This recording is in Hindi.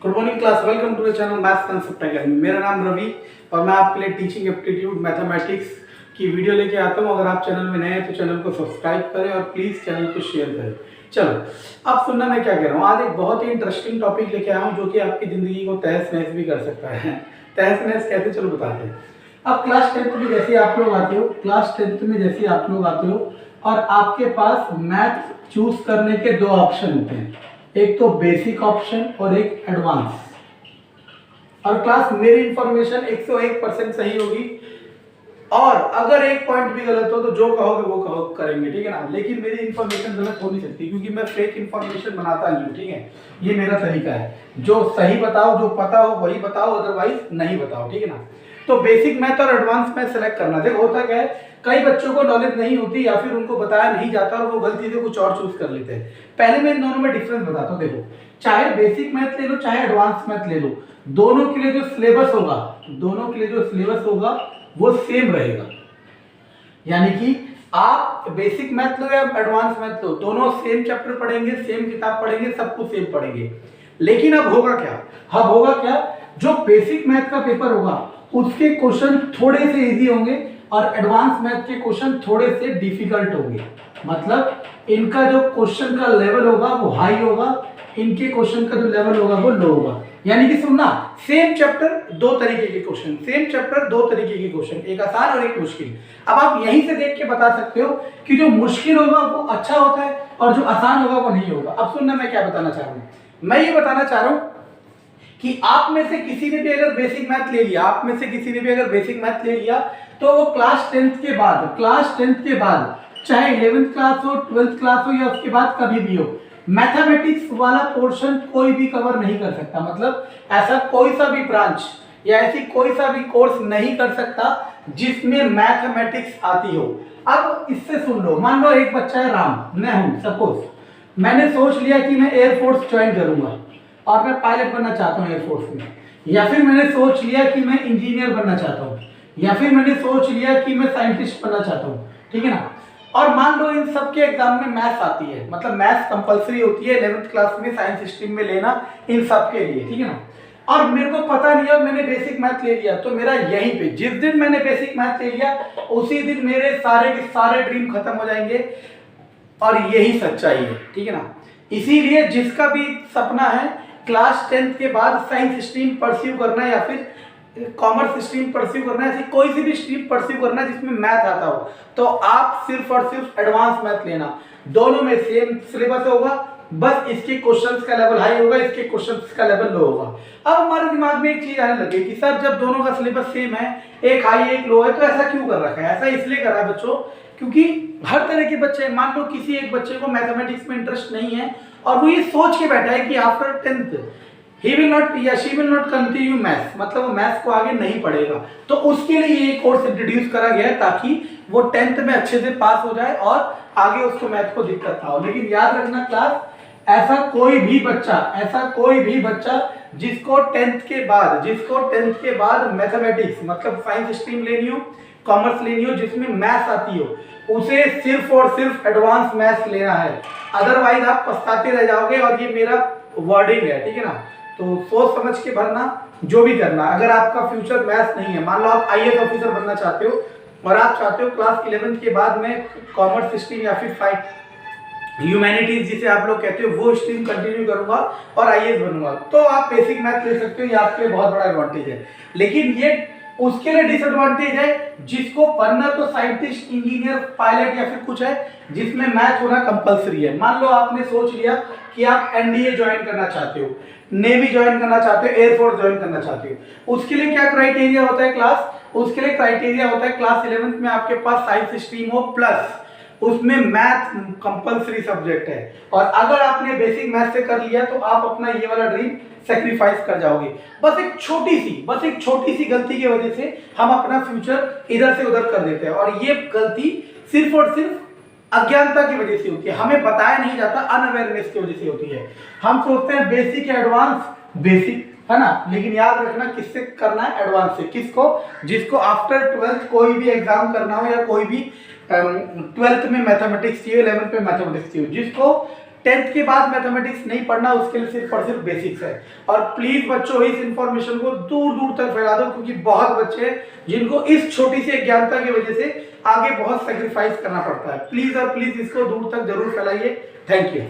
Good morning class, welcome to the channel maths concept academy. मेरा नाम रवि और मैं आपके लिए टीचिंग एप्टीट्यूड मैथमेटिक्स की वीडियो लेके आता हूँ। अगर आप चैनल में नए हैं तो चैनल को सब्सक्राइब करें और प्लीज़ चैनल को शेयर करें। चलो अब सुनना मैं क्या कह रहा हूँ। आज एक बहुत ही इंटरेस्टिंग टॉपिक लेके आया हूँ जो कि आपकी ज़िंदगी को तहस नहस भी कर सकता है। तहस नहस कैसे, चलो बताते हैं। अब क्लास 10th में जैसे आप लोग आते हो, और आपके पास मैथ चूज करने के दो ऑप्शन होते हैं, एक तो बेसिक ऑप्शन और एक एडवांस। और क्लास मेरी इंफॉर्मेशन 101% सही होगी और अगर एक पॉइंट भी गलत हो तो जो कहोगे वो कहो करेंगे, ठीक है ना। लेकिन मेरी इंफॉर्मेशन गलत हो नहीं सकती क्योंकि मैं फेक इंफॉर्मेशन बनाता नहीं हूँ, ठीक है। ये मेरा तरीका है, जो सही बताओ, जो पता हो वही बताओ, अदरवाइज नहीं बताओ, ठीक है ना। तो बेसिक मैथ और एडवांस मैथ सेलेक्ट करना। देखो होता क्या है, कई बच्चों को नॉलेज नहीं होती या फिर उनको बताया नहीं जाता और वो गलती से कुछ और चूज कर लेते हैं। पहले मैं इन दोनों में डिफरेंस बताता हूँ। देखो, चाहे बेसिक मैथ ले लो चाहे एडवांस मैथ ले लो, दोनों के लिए जो सिलेबस होगा वो सेम रहेगा। यानी कि आप बेसिक मैथ लो या एडवांस मैथ लो, दोनों सेम चैप्टर पढ़ेंगे, सेम किताब पढ़ेंगे, सब कुछ सेम पढ़ेंगे। लेकिन अब होगा क्या, जो बेसिक मैथ का पेपर होगा उसके क्वेश्चन थोड़े से इजी होंगे और एडवांस मैथ के क्वेश्चन थोड़े से डिफिकल्ट होंगे। मतलब इनका जो क्वेश्चन का लेवल होगा वो हाई होगा, इनके क्वेश्चन का जो लेवल होगा वो लो होगा। यानी कि सुनना, सेम चैप्टर दो तरीके के क्वेश्चन, एक आसान और एक मुश्किल। अब आप यहीं से देख के बता सकते हो कि जो मुश्किल होगा वो अच्छा होता है और जो आसान होगा वो नहीं होगा। अब सुनना मैं क्या बताना चाह रहा हूँ। मैं ये बताना चाह रहा हूँ कि आप में से किसी ने भी अगर बेसिक मैथ ले लिया, तो वो क्लास 10th के बाद चाहे 11th क्लास हो, 12th क्लास हो या उसके बाद कभी भी हो, मैथमेटिक्स वाला पोर्शन कोई भी कवर नहीं कर सकता। मतलब ऐसा कोई सा भी ब्रांच या ऐसी कोई सा भी कोर्स नहीं कर सकता जिसमें मैथमेटिक्स आती हो। अब इससे सुन लो, मान लो एक बच्चा है राम, मैं हूं सपोज, मैंने सोच लिया कि मैं एयरफोर्स ज्वाइन करूंगा और मैं पायलट बनना चाहता हूँ एयरफोर्स में, या फिर मैंने सोच लिया कि मैं इंजीनियर बनना चाहता हूँ, या फिर मैंने सोच लिया कि मैं साइंटिस्ट बनना चाहता हूँ, ठीक है ना। और मान लो इन सब के एग्जाम में मैथ्स आती है, मतलब मैथ्स कंपलसरी होती है 11th क्लास में साइंस स्ट्रीम में लेना इन सब के लिए, ठीक है ना। और मेरे को पता नहीं है, मैंने बेसिक मैथ ले लिया, तो मेरा यहीं पे जिस दिन मैंने बेसिक मैथ ले लिया उसी दिन मेरे सारे के सारे ड्रीम खत्म हो जाएंगे और यही सच्चाई है, ठीक है ना। इसीलिए जिसका भी सपना है क्लास 10th के बाद साइंस स्ट्रीम परस्यू करना है या फिर कॉमर्स स्ट्रीम परस्यू करना है, ऐसी कोई सी भी स्ट्रीम परस्यू करना है जिसमें मैथ आता हो, तो आप सिर्फ और सिर्फ एडवांस मैथ लेना। दोनों में सेम सिलेबस होगा, बस इसके क्वेश्चंस का लेवल हाई होगा, इसके क्वेश्चंस का लेवल लो होगा। अब हमारे दिमाग में एक चीज आने लगी कि सर जब दोनों का सिलेबस सेम है, एक हाई एक लो है, तो ऐसा क्यों कर रखा है। ऐसा इसलिए करा है बच्चों क्योंकि हर तरह के बच्चे, मान लो किसी एक बच्चे को मैथमेटिक्स में इंटरेस्ट नहीं है और वो ये सोच के बैठा है कि after 10th he will not या she will not continue maths, मतलब वो मैथ्स को आगे नहीं पढ़ेगा, तो उसके लिए ये कोर्स इंट्रोड्यूस करा गया है ताकि वो 10th में अच्छे से पास हो जाए और आगे उसको मैथ को दिक्कत ना हो। लेकिन याद रखना क्लास, ऐसा कोई भी बच्चा जिसको 10th के बाद मैथमेटिक्स मतलब साइंस स्ट्रीम लेनी हो, कॉमर्स लेनी हो, जिसमें मैथ्स आती हो, उसे सिर्फ और सिर्फ एडवांस मैथ्स लेना है। अदरवाइज आप पछताते रह जाओगे और ये मेरा वर्डिंग है, ठीक है ना। तो सोच समझ के भरना जो भी करना। अगर आपका फ्यूचर मैथ्स नहीं है, मान लो आप आईएएस ऑफिसर बनना चाहते हो और आप चाहते हो क्लास 11th के बाद में कॉमर्स स्ट्रीम या फिर ह्यूमैनिटीज जिसे आप लोग कहते हो वो स्ट्रीम कंटिन्यू करूंगा और आईएएस बनूंगा, तो आप बेसिक मैथ ले सकते हो, ये आपके लिए बहुत बड़ा एडवांटेज है। लेकिन ये उसके लिए डिसएडवांटेज है जिसको बनना तो साइंटिस्ट, इंजीनियर, पायलट या फिर कुछ है जिसमें मैथ होना कंपलसरी है। मान लो आपने सोच लिया कि आप एनडीए ज्वाइन करना चाहते हो, नेवी ज्वाइन करना चाहते हो, एयरफोर्स ज्वाइन करना चाहते हो, उसके लिए क्या क्राइटेरिया होता है क्लास, उसके लिए क्राइटेरिया होता है क्लास 11th में आपके पास साइंस स्ट्रीम हो प्लस उसमें मैथ कंपलसरी सब्जेक्ट है। और अगर आपने बेसिक मैथ से कर लिया तो आप अपना ये वाला ड्रीम सेक्रीफाइस कर जाओगे। बस एक छोटी सी गलती की वजह से हम अपना फ्यूचर इधर से उधर कर देते हैं और ये गलती सिर्फ और सिर्फ अज्ञानता की वजह से होती है, हमें बताया नहीं जाता, अनअवेयरनेस की वजह से होती है। हम सोचते हैं बेसिक या एडवांस, बेसिक है ना, लेकिन याद रखना किससे करना है, एडवांस से। किसको, जिसको आफ्टर 12th कोई भी एग्जाम करना हो या कोई भी 12th में मैथमेटिक्स चाहिए, 11th में मैथमेटिक्स चाहिए, जिसको 10th के बाद मैथमेटिक्स नहीं पढ़ना, उसके लिए सिर्फ और सिर्फ बेसिक्स है। और प्लीज बच्चों इस इंफॉर्मेशन को दूर दूर तक फैला दो, क्योंकि बहुत बच्चे हैं जिनको इस छोटी सी अज्ञानता की वजह से आगे बहुत सेक्रीफाइस करना पड़ता है। प्लीज और प्लीज इसको दूर तक जरूर फैलाइए। Thank you.